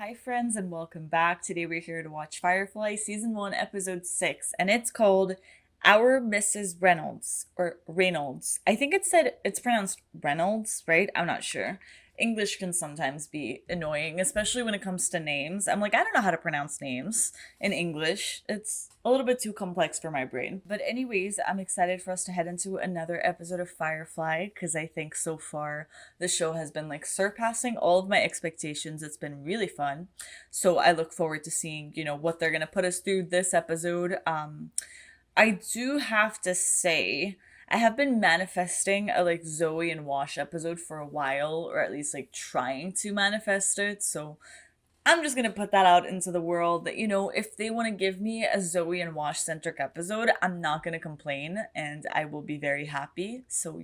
Hi friends and welcome back. Today we're here to watch Firefly Season 1 Episode 6 and it's called Our Mrs. Reynolds or Reynolds. I think it's pronounced Reynolds, right? I'm not sure. English can sometimes be annoying, especially when it comes to names. I'm like, I don't know how to pronounce names in English. It's a little bit too complex for my brain. But anyways, I'm excited for us to head into another episode of Firefly because I think so far the show has been like surpassing all of my expectations. It's been really fun. So I look forward to seeing, what they're going to put us through this episode. I do have to say, I have been manifesting a like Zoe and Wash episode for a while, or at least like trying to manifest it. So I'm just gonna put that out into the world that, if they want to give me a Zoe and Wash centric episode, I'm not gonna complain and I will be very happy. So,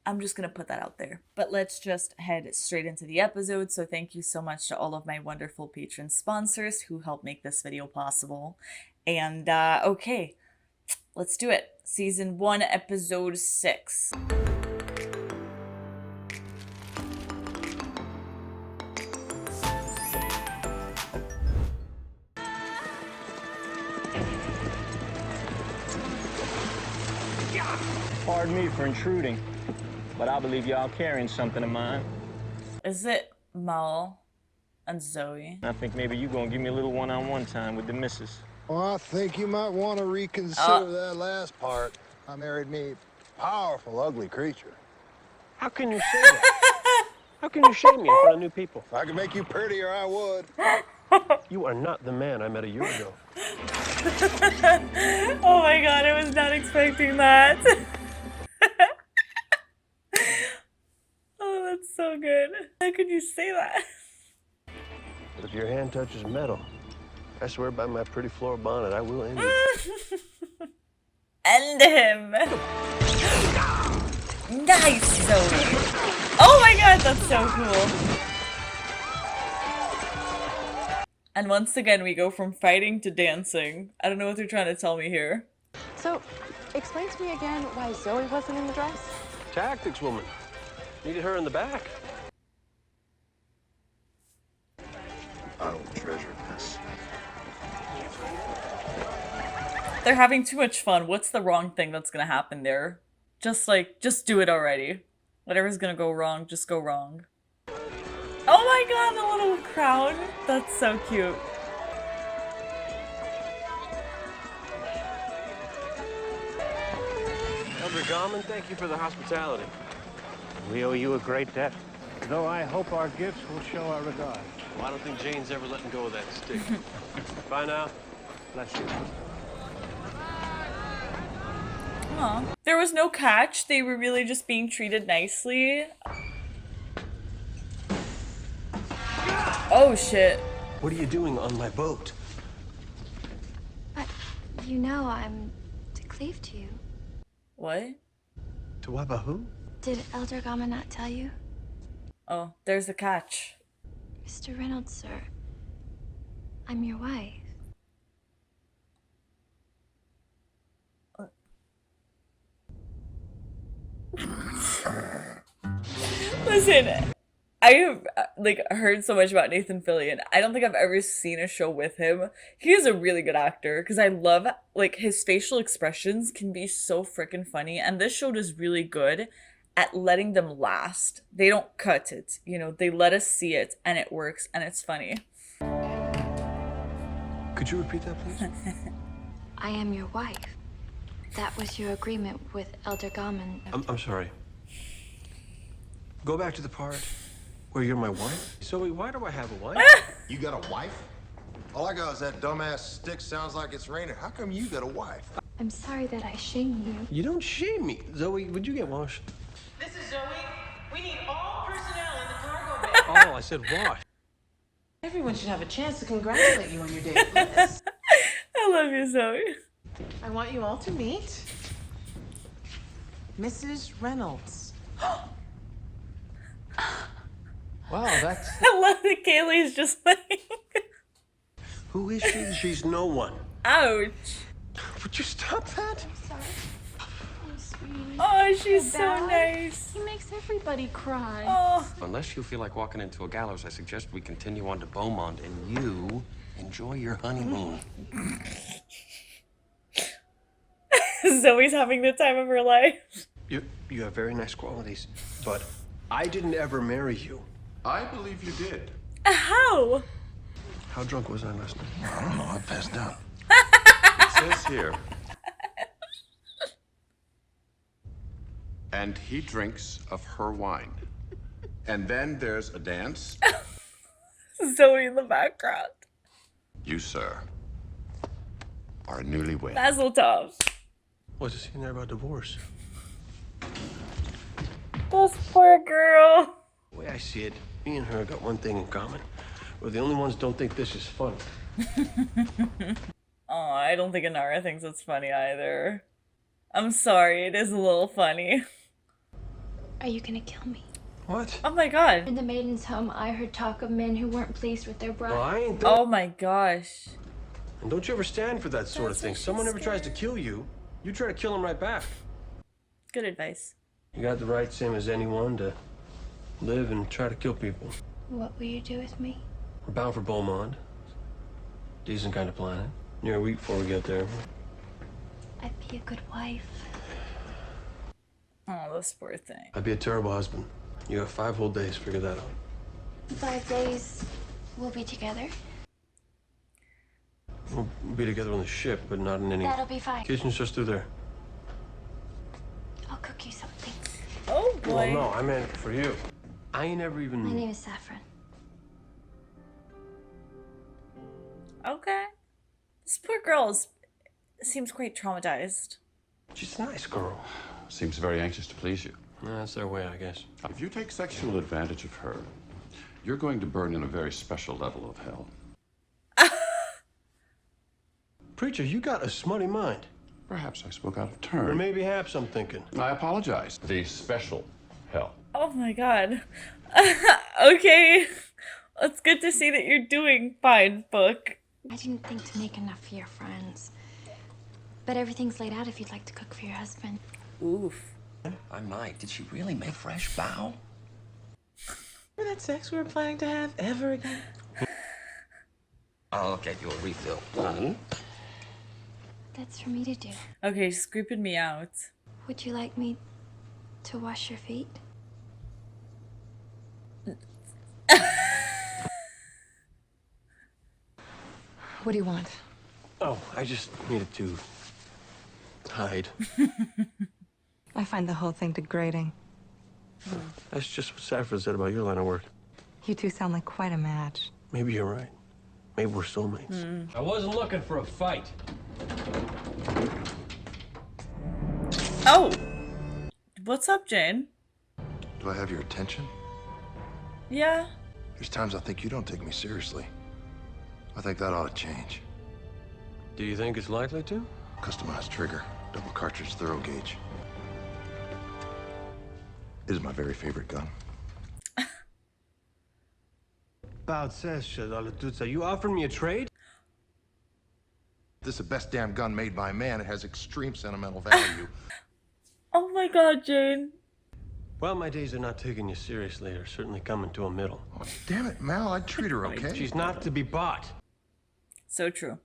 I'm just gonna put that out there. But let's just head straight into the episode. So thank you so much to all of my wonderful patron sponsors who helped make this video possible. And okay, let's do it. Season 1, Episode 6. Pardon me for intruding, but I believe y'all carrying something of mine. Is it Mal and Zoe? I think maybe you gonna give me a little one-on-one time with the missus. Well, I think you might want to reconsider that last part. I married me a powerful, ugly creature. How can you say that? How can you shame me in front of new people? If I could make you prettier, I would. You are not the man I met a year ago. Oh my god, I was not expecting that. Oh, that's so good. How could you say that? But if your hand touches metal, I swear by my pretty floor bonnet, I will end you. End him. Nice, Zoe. Oh my god, that's so cool. And once again, we go from fighting to dancing. I don't know what they're trying to tell me here. So, explain to me again why Zoe wasn't in the dress? Tactics, woman. Needed her in the back. I don't treasure this. They're having too much fun. What's the wrong thing that's gonna happen there? Just do it already. Whatever's gonna go wrong, just go wrong. Oh my god, the little crown. That's so cute. Elder Gorman, thank you for the hospitality. We owe you a great debt. Though I hope our gifts will show our regard. Well, I don't think Jane's ever letting go of that stick. Bye now. Bless you. Aw. There was no catch. They were really just being treated nicely. Oh shit. What are you doing on my boat? But you know I'm to cleave to you. What? To Wabahu? Did Elder Gama not tell you? Oh, there's the catch. Mr. Reynolds, sir. I'm your wife. Listen, I have heard so much about Nathan Fillion. I don't think I've ever seen a show with him. He is a really good actor because I love his facial expressions can be so freaking funny, and this show is really good at letting them last. They don't cut it, they let us see it and it works and it's funny. Could you repeat that, please? I am your wife. That was your agreement with Elder Gaman. I'm sorry. Go back to the part where you're my wife. Zoe, why do I have a wife? You got a wife? All I got is that dumbass stick sounds like it's raining. How come you got a wife? I'm sorry that I shamed you. You don't shame me. Zoe, would you get washed? This is Zoe. We need all personnel in the cargo bay. Oh, I said wash. Everyone should have a chance to congratulate you on your date with Liz. I love you, Zoe. I want you all to meet Mrs. Reynolds. Wow, that's... I love that Kaylee's just like... Who is she? She's no one. Ouch. Would you stop that? I'm sorry. I'm sweet. Oh, she's so bad. nice. He makes everybody cry. Oh, Unless you feel like walking into a gallows, I suggest we continue on to Beaumont and you enjoy your honeymoon. Zoe's having the time of her life. You have very nice qualities, but I didn't ever marry you. I believe you did. How? How drunk was I last night? I don't know. I passed out. It says here. And he drinks of her wine. And then there's a dance. Zoe in the background. You, sir, are newlywed. Mazel tov. What's the scene there about divorce? This poor girl. The way I see it, me and her got one thing in common. We're the only ones who don't think this is fun. Oh, I don't think Inara thinks it's funny either. I'm sorry, it is a little funny. Are you gonna kill me? What? Oh my god. In the maiden's home, I heard talk of men who weren't pleased with their bride. Well, I ain't Oh my gosh. And don't you ever stand for that sort of That's thing. what she Someone ever tries to said. kill you, you try to kill them right back. Good advice. You got the right, same as anyone, to live and try to kill people. What will you do with me? We're bound for Beaumont. Decent kind of planet. Near a week before we get there. I'd be a good wife. Oh, this poor thing. I'd be a terrible husband. You have 5 whole days. Figure that out. 5 days, we'll be together. We'll be together on the ship, but not in any... That'll be fine. Kitchen's just through there. I'll cook you something. Oh boy. Well, no, I meant for you. I ain't ever My even... name is Saffron. Okay. This poor girl seems quite traumatized. She's a nice girl. Seems very anxious to please you. Yeah, that's their way, I guess. If you take sexual advantage of her, you're going to burn in a very special level of hell. Preacher, you got a smutty mind. Perhaps I spoke out of Or turn. maybe haps, I'm thinking. I apologize. The special hell. Oh my god. Okay. It's good to see that you're doing fine, book. I didn't think to make enough for your friends. But everything's laid out if you'd like to cook for your husband. Oof. I might. Did she really make fresh bow? Remember that sex we were planning to have ever again? I'll get you a refill. That's for me to do. Okay, she's creeping me out. Would you like me to wash your feet? What do you want? Oh, I just needed to... hide. I find the whole thing degrading. That's just what Saffron said about your line of work. You two sound like quite a match. Maybe you're right. Maybe we're soulmates. I wasn't looking for a fight. Oh! What's up, Jane? Do I have your attention? Yeah? There's times I think you don't take me seriously. I think that ought to change. Do you think it's likely to? Customized trigger, double cartridge thorough gauge. It is my very favorite gun. About says, you offering me a trade? This is the best damn gun made by man. It has extreme sentimental value. Oh my god, Jane. Well, my days of not taking you seriously are certainly coming to a middle. Oh, damn it, Mal. I'd treat her okay. She's not to be bought. So true.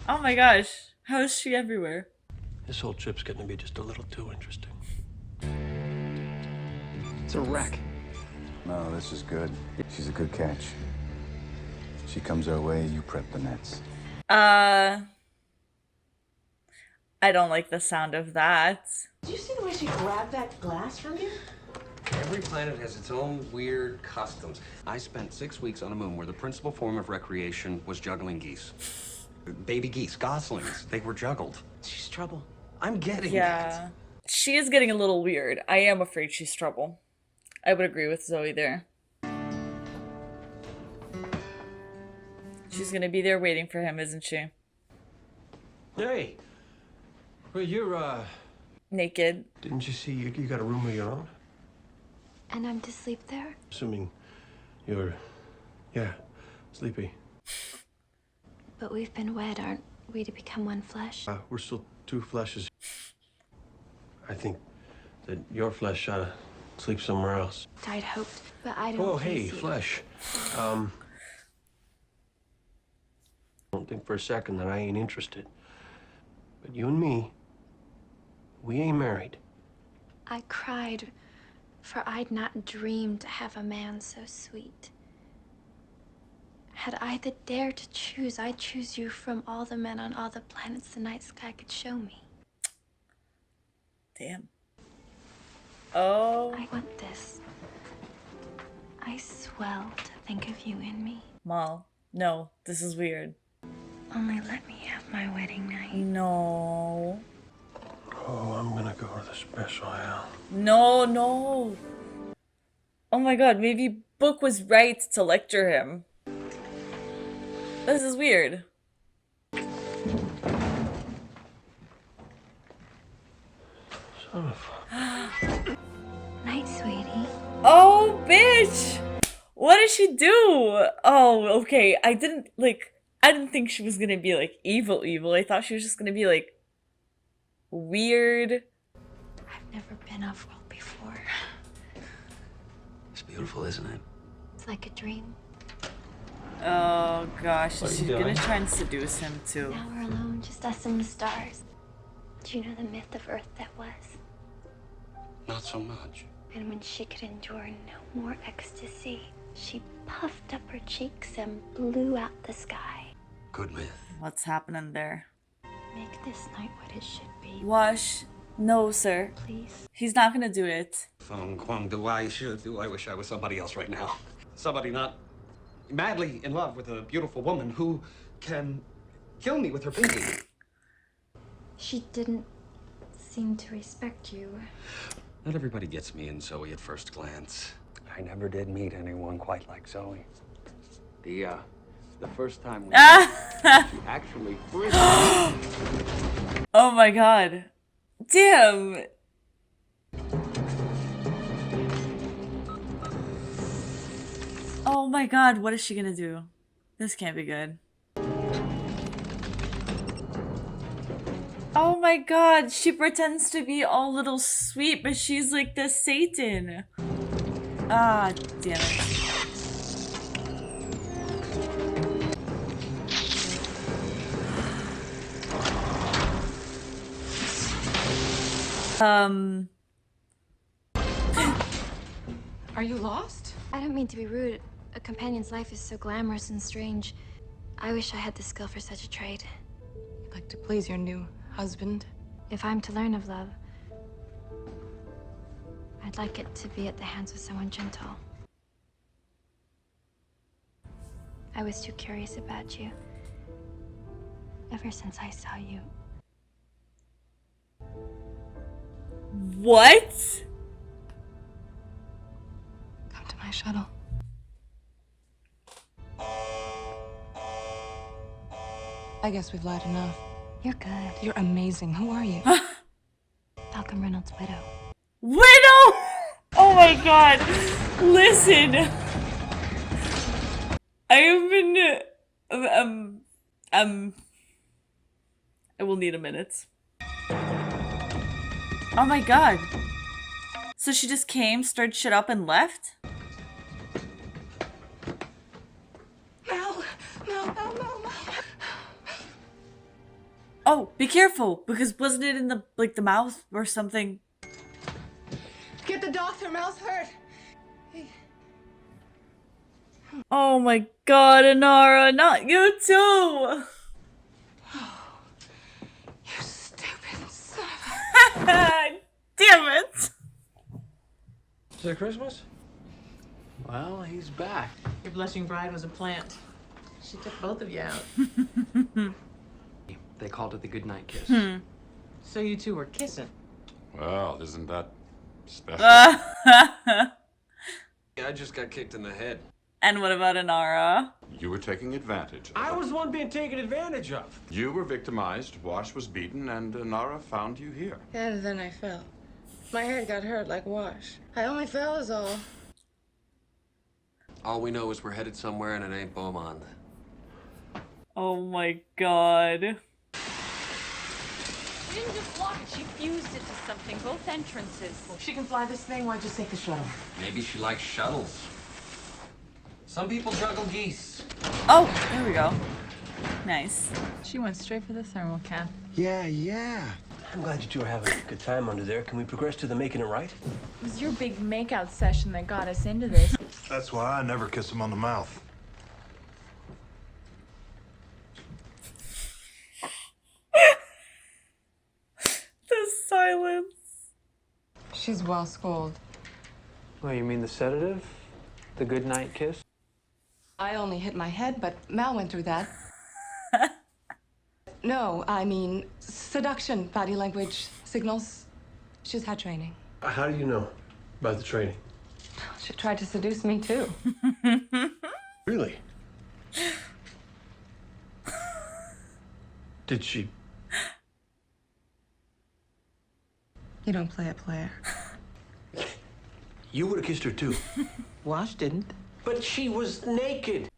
Oh my gosh. How is she everywhere? This whole trip's getting to be just a little too interesting. It's a wreck. No, this is good. She's a good catch. She comes our way, you prep the nets. I don't like the sound of that. Did you see the way she grabbed that glass from you? Every planet has its own weird customs. I spent 6 weeks on a moon where the principal form of recreation was juggling geese. Baby geese, goslings, they were juggled. She's trouble. I'm getting Yeah. She is getting a little weird. I am afraid she's trouble. I would agree with Zoe there. She's gonna be there waiting for him, isn't she? Hey! Well, you're, Naked. Didn't you see you got a room of your own? And I'm to sleep there? Assuming you're, yeah, sleepy. But we've been wed, aren't we to become one flesh? We're still two fleshes. I think that your flesh ought to sleep somewhere else. I'd hoped, but I don't. Oh, hey, please you. flesh. Don't think for a second that I ain't interested. But you and me, we ain't married. I cried, for I'd not dreamed to have a man so sweet. Had I the dare to choose, I'd choose you from all the men on all the planets the night sky could show me. Damn. Oh. I want this. I swell to think of you in me. Mal, no, this is weird. Only let me have my wedding night. No. Oh, I'm gonna go to the special hell. No, no. Oh my god, maybe Book was right to lecture him. This is weird. Son of Night, sweetie. Oh, bitch! What did she do? Oh, okay. I didn't think she was gonna be like evil. I thought she was just gonna be like weird. I've never been off-world before. It's beautiful, isn't it? It's like a dream. Oh gosh, What are you she's doing? gonna try and seduce him too. Now we're alone, just us and the stars. Do you know the myth of Earth that was? Not so much. And when she could endure no more ecstasy, she puffed up her cheeks and blew out the sky. Good myth. What's happening there? Make this night what it should be. Wash. No, sir. Please. He's not gonna do it. Feng Kwang, do I wish I was somebody else right now. Somebody not madly in love with a beautiful woman who can kill me with her painting. She didn't seem to respect you. Not everybody gets me and Zoe at first glance. I never did meet anyone quite like Zoe. The first time we met, she actually frisked me. Oh my god. Damn. Oh my god, what is she gonna do? This can't be good. Oh my god, she pretends to be all little sweet, but she's like the Satan. Ah, damn it. Are you lost? I don't mean to be rude. A companion's life is so glamorous and strange. I wish I had the skill for such a trade. You'd like to please your new husband? If I'm to learn of love, I'd like it to be at the hands of someone gentle. I was too curious about you ever since I saw you. What? Come to my shuttle. I guess we've lied enough. You're good. You're amazing. Who are you? Falcon Reynolds' widow. Widow! Oh my god. Listen. I have been I will need a minute. Oh my god. So she just came, stirred shit up, and left? Mel. Oh, be careful, because wasn't it in the the mouth or something? Get the doctor. Mel's hurt. Oh my god, Inara, not you too! You stupid son of a... Damn it! Is it Christmas? Well, he's back. Your blushing bride was a plant. She took both of you out. They called it the goodnight kiss. So you two were kissing. Well, isn't that special? Yeah, I just got kicked in the head. And what about Inara? You were taking advantage of I her. was the one being taken advantage of. You were victimized, Wash was beaten, and Nara found you here. And then I fell. My head got hurt like Wash. I only fell is all. All we know is we're headed somewhere and it ain't Beaumont. Oh my god. didn't just lock it, she fused it to something, both entrances. If she can fly this thing, why just take the shuttle? Maybe she likes shuttles. Some people juggle geese. Oh, there we go. Nice. She went straight for the thermal cap. Yeah. I'm glad you two are having a good time under there. Can we progress to the making it right? It was your big makeout session that got us into this. That's why I never kiss him on the mouth. The silence. She's well schooled. Well, you mean the sedative? The good night kiss? I only hit my head, but Mal went through that. No, I mean seduction, body language, signals. She's had training. How do you know about the training? She tried to seduce me too. Really? Did she? You don't play a player. You would have kissed her too. Wash didn't. But she was naked.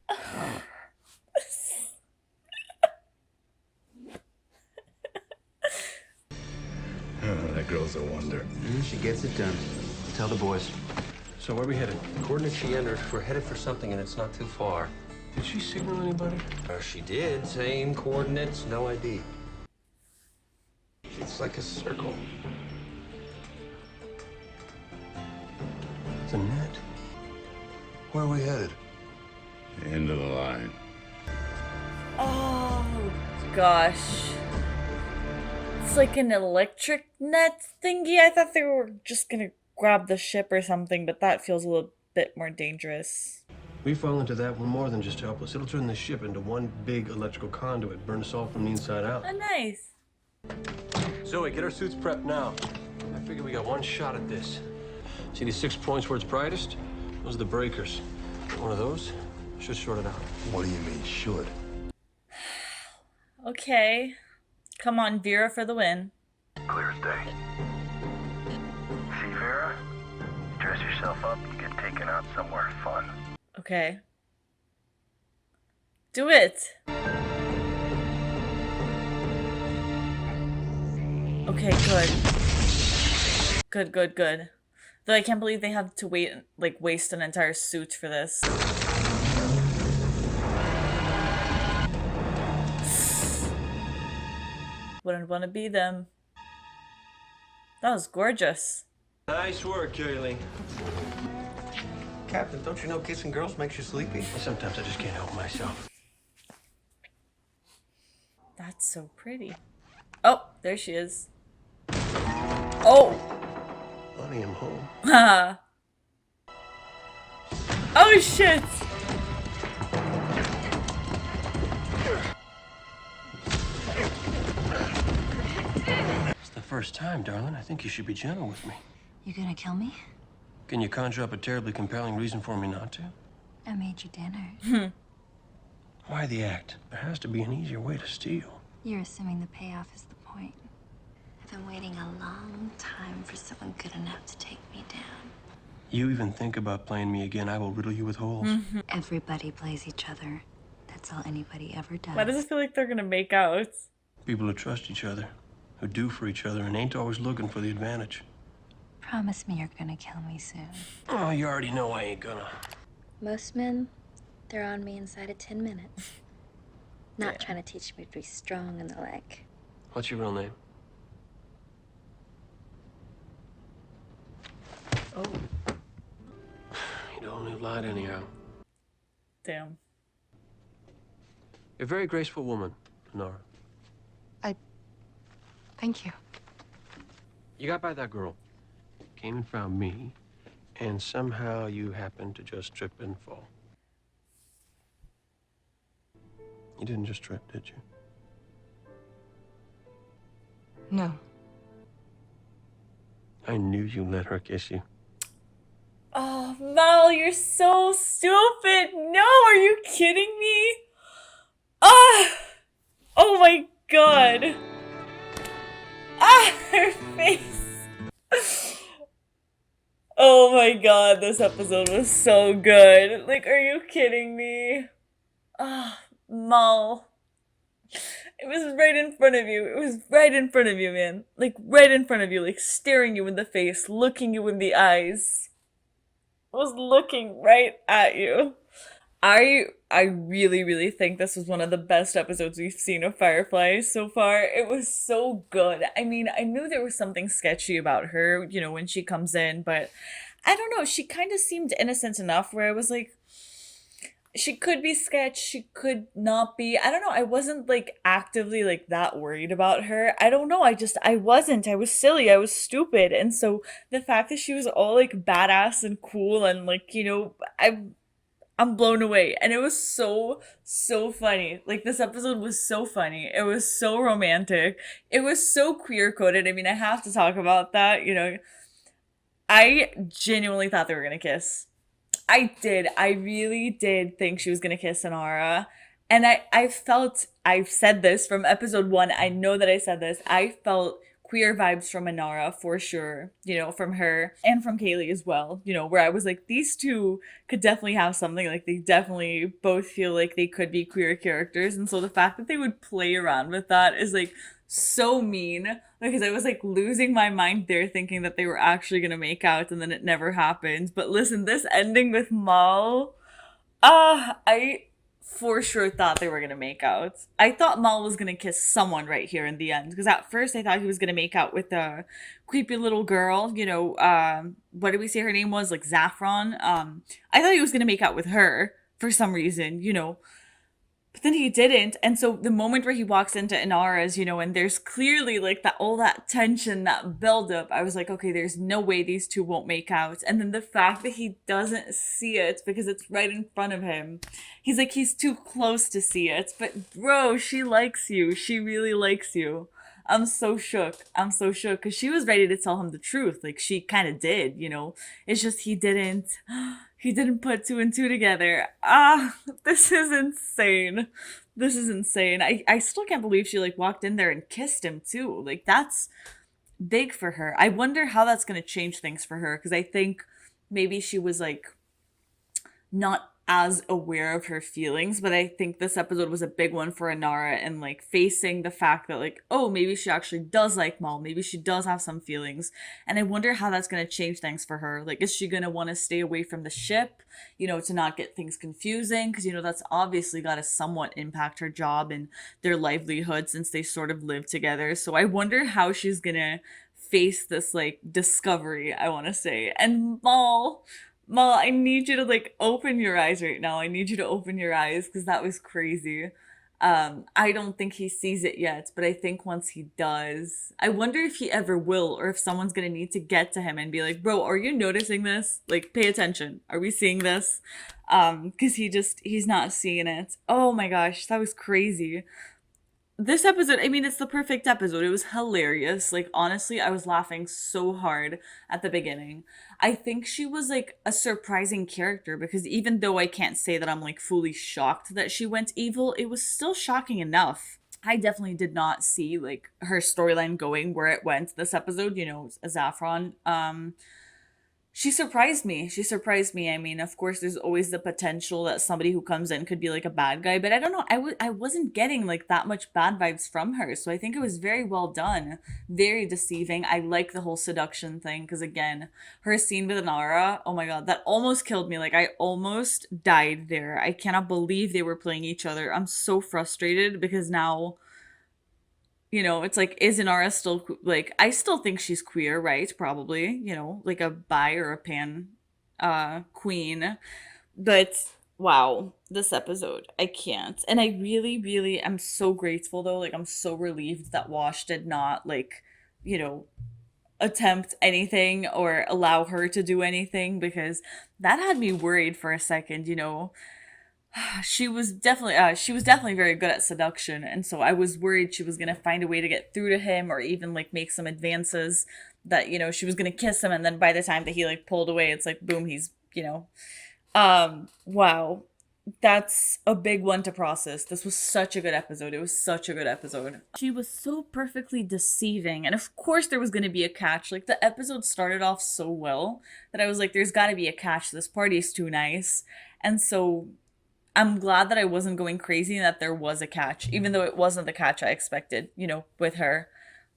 Oh, that girl's a wonder. She gets it done. Tell the boys. So where are we headed? Coordinates she entered, we're headed for something and it's not too far. Did she signal anybody? She did. Same coordinates, no ID. It's like a circle. It's a net. Where are we headed? End of the line. Oh, gosh. It's like an electric net thingy. I thought they were just gonna grab the ship or something, but that feels a little bit more dangerous. We fall into that, we're more than just helpless. It'll turn the ship into one big electrical conduit, burn us all from the inside out. Oh, nice. Zoe, get our suits prepped now. I figure we got one shot at this. See these 6 points where it's brightest? Those are the breakers. One of those should short it out. What do you mean, should? Okay. Come on, Vera for the win. Clear as day. See, Vera? You dress yourself up, you get taken out somewhere fun. Okay. Do it! Okay, good. Good. Though I can't believe they had to waste an entire suit for this. Wouldn't want to be them. That was gorgeous. Nice work, Kaylee. Captain, don't you know kissing girls makes you sleepy? Sometimes I just can't help myself. That's so pretty. Oh, there she is. Oh! Honey, I'm home. Oh, shit! It's the first time, darling. I think you should be gentle with me. You gonna kill me? Can you conjure up a terribly compelling reason for me not to? I made you dinner. Why the act? There has to be an easier way to steal. You're assuming the payoff is the point. I've been waiting a long time for someone good enough to take me down. You even think about playing me again, I will riddle you with holes. Everybody plays each other. That's all anybody ever does. Why does it feel like they're gonna make out? People who trust each other, who do for each other, and ain't always looking for the advantage. Promise me you're gonna kill me soon. Oh, you already know I ain't gonna. Most men, they're on me inside of 10 minutes. Not trying to teach me to be strong in the leg. What's your real name? Oh. You don't only lied anyhow. Damn. You're a very graceful woman, Nora. Thank you. You got by that girl, came and found me, and somehow you happened to just trip and fall. You didn't just trip, did you? No. I knew you let her kiss you. Oh, Mal, you're so stupid. No, are you kidding me? Ah! Oh my god. Ah, her face. Oh my god, this episode was so good. Like, are you kidding me? Ah, Mal. It was right in front of you. It was right in front of you, man. Like, right in front of you, like, staring you in the face, looking you in the eyes. It was looking right at you. I really, really think this was one of the best episodes we've seen of Firefly so far. It was so good. I mean, I knew there was something sketchy about her, you know, when she comes in, but I don't know, she kind of seemed innocent enough where I was like, she could be sketch, she could not be. I don't know. I wasn't like actively like that worried about her. I don't know. I wasn't. I was silly. I was stupid. And so the fact that she was all like badass and cool and like, you know, I'm blown away. And it was so, so funny. Like, this episode was so funny. It was so romantic. It was so queer coded. I mean, I have to talk about that. You know, I genuinely thought they were going to kiss. I did. I really did think she was going to kiss Inara. And I felt, I've said this from episode 1. I know that I said this. I felt queer vibes from Inara for sure, you know, from her and from Kaylee as well, you know, where I was like, these two could definitely have something. Like, they definitely both feel like they could be queer characters. And so the fact that they would play around with that is like so mean, because I was like losing my mind there thinking that they were actually gonna make out, and then it never happened. But listen, this ending with Mal, I for sure thought they were gonna make out. I thought Mal was gonna kiss someone right here in the end, because at first I thought he was gonna make out with the creepy little girl, you know, what did we say her name was? Like Saffron. I thought he was gonna make out with her for some reason, you know. But then he didn't. And so the moment where he walks into Inara's, you know, and there's clearly like that, all that tension, that buildup, I was like, okay, there's no way these two won't make out. And then the fact that he doesn't see it because it's right in front of him, he's like, he's too close to see it. But bro, she likes you. She really likes you. I'm so shook. I'm so shook because she was ready to tell him the truth. Like, she kind of did, you know. It's just he didn't. He didn't put 2 and 2 together. This is insane. This is insane. I still can't believe she like walked in there and kissed him too. Like, that's big for her. I wonder how that's going to change things for her, because I think maybe she was like not as aware of her feelings, but I think this episode was a big one for Inara, and like facing the fact that like, oh, maybe she actually does like Mal, maybe she does have some feelings, and I wonder how that's going to change things for her. Like, is she going to want to stay away from the ship, you know, to not get things confusing, because you know that's obviously got to somewhat impact her job and their livelihood since they sort of live together. So I wonder how she's going to face this like discovery, I want to say. And Mal, I need you to like open your eyes right now. I need you to open your eyes, because that was crazy. I don't think he sees it yet, but I think once he does, I wonder if he ever will, or if someone's gonna need to get to him and be like, bro, are you noticing this? Like, pay attention. Are we seeing this? Because he's not seeing it. Oh my gosh, that was crazy. This episode, I mean, it's the perfect episode. It was hilarious. Like, honestly, I was laughing so hard at the beginning. I think she was like a surprising character, because even though I can't say that I'm like fully shocked that she went evil, it was still shocking enough. I definitely did not see like her storyline going where it went this episode, you know, Saffron. She surprised me. She surprised me. I mean, of course, there's always the potential that somebody who comes in could be like a bad guy, but I don't know. I wasn't getting like that much bad vibes from her. So I think it was very well done. Very deceiving. I like the whole seduction thing, because again, her scene with Inara, oh my god, that almost killed me. Like, I almost died there. I cannot believe they were playing each other. I'm so frustrated, because now, you know, it's like, is Inara still, like, I still think she's queer, right? Probably, you know, like a bi or a pan queen. But wow, this episode, I can't. And I really, really am so grateful though. Like, I'm so relieved that Wash did not, like, you know, attempt anything or allow her to do anything, because that had me worried for a second, you know. She was definitely very good at seduction, and so I was worried she was gonna find a way to get through to him, or even like make some advances that, you know, she was gonna kiss him, and then by the time that he like pulled away, it's like boom, he's, you know. Wow, that's a big one to process. This was such a good episode. It was such a good episode. She was so perfectly deceiving, and of course there was gonna be a catch. Like, the episode started off so well that I was like, there's gotta be a catch. This party is too nice. And so I'm glad that I wasn't going crazy and that there was a catch, even though it wasn't the catch I expected, with her.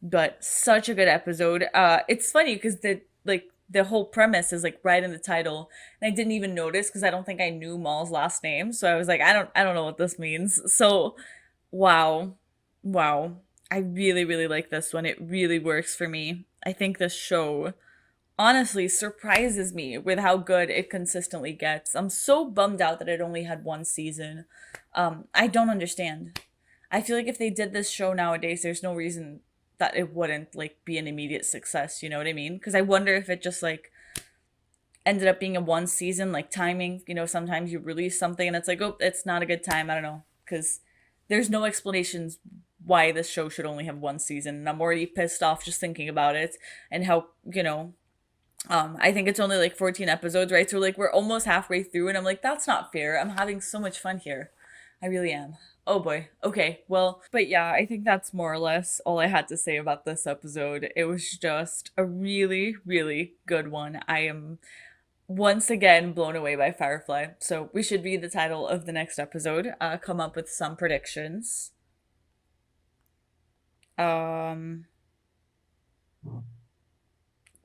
But such a good episode. It's funny because the whole premise is like right in the title, and I didn't even notice because I don't think I knew Maul's last name. So I was like, I don't know what this means. So wow. Wow. I really, really like this one. It really works for me. I think this show honestly surprises me with how good it consistently gets. I'm so bummed out that it only had one season. I don't understand. I feel like if they did this show nowadays, there's no reason that it wouldn't like be an immediate success, you know what I mean? Because I wonder if it just like ended up being a one season like timing, sometimes you release something and it's like, oh, it's not a good time. I don't know, because there's no explanations why this show should only have one season, and I'm already pissed off just thinking about it and how, I think it's only like 14 episodes, right? So like we're almost halfway through and I'm like, that's not fair. I'm having so much fun here. I really am. Oh boy. Okay. Well, but yeah, I think that's more or less all I had to say about this episode. It was just a really, really good one. I am once again blown away by Firefly. So we should read the title of the next episode, come up with some predictions.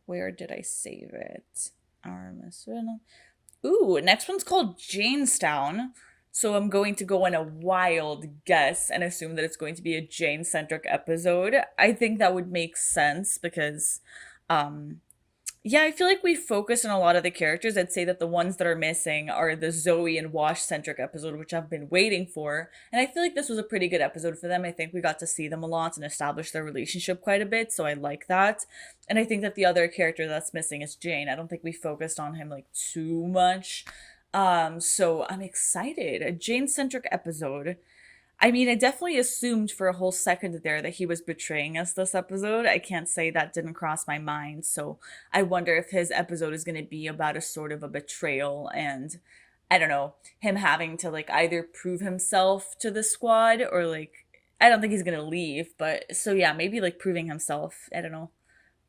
Where did I save it? Ooh, next one's called Janestown. So I'm going to go on a wild guess and assume that it's going to be a Jane-centric episode. I think that would make sense because, yeah, I feel like we focus on a lot of the characters. I'd say that the ones that are missing are the Zoe and Wash-centric episode, which I've been waiting for. And I feel like this was a pretty good episode for them. I think we got to see them a lot and establish their relationship quite a bit, so I like that. And I think that the other character that's missing is Jane. I don't think we focused on him like too much. So I'm excited. A Jane-centric episode. I mean, I definitely assumed for a whole second there that he was betraying us this episode. I can't say that didn't cross my mind. So I wonder if his episode is going to be about a sort of a betrayal and, I don't know, him having to like either prove himself to the squad or like, I don't think he's going to leave. But so yeah, maybe like proving himself. I don't know.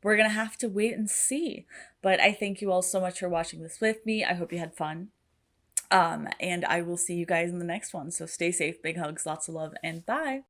We're going to have to wait and see. But I thank you all so much for watching this with me. I hope you had fun. And I will see you guys in the next one. So stay safe, big hugs, lots of love, and bye.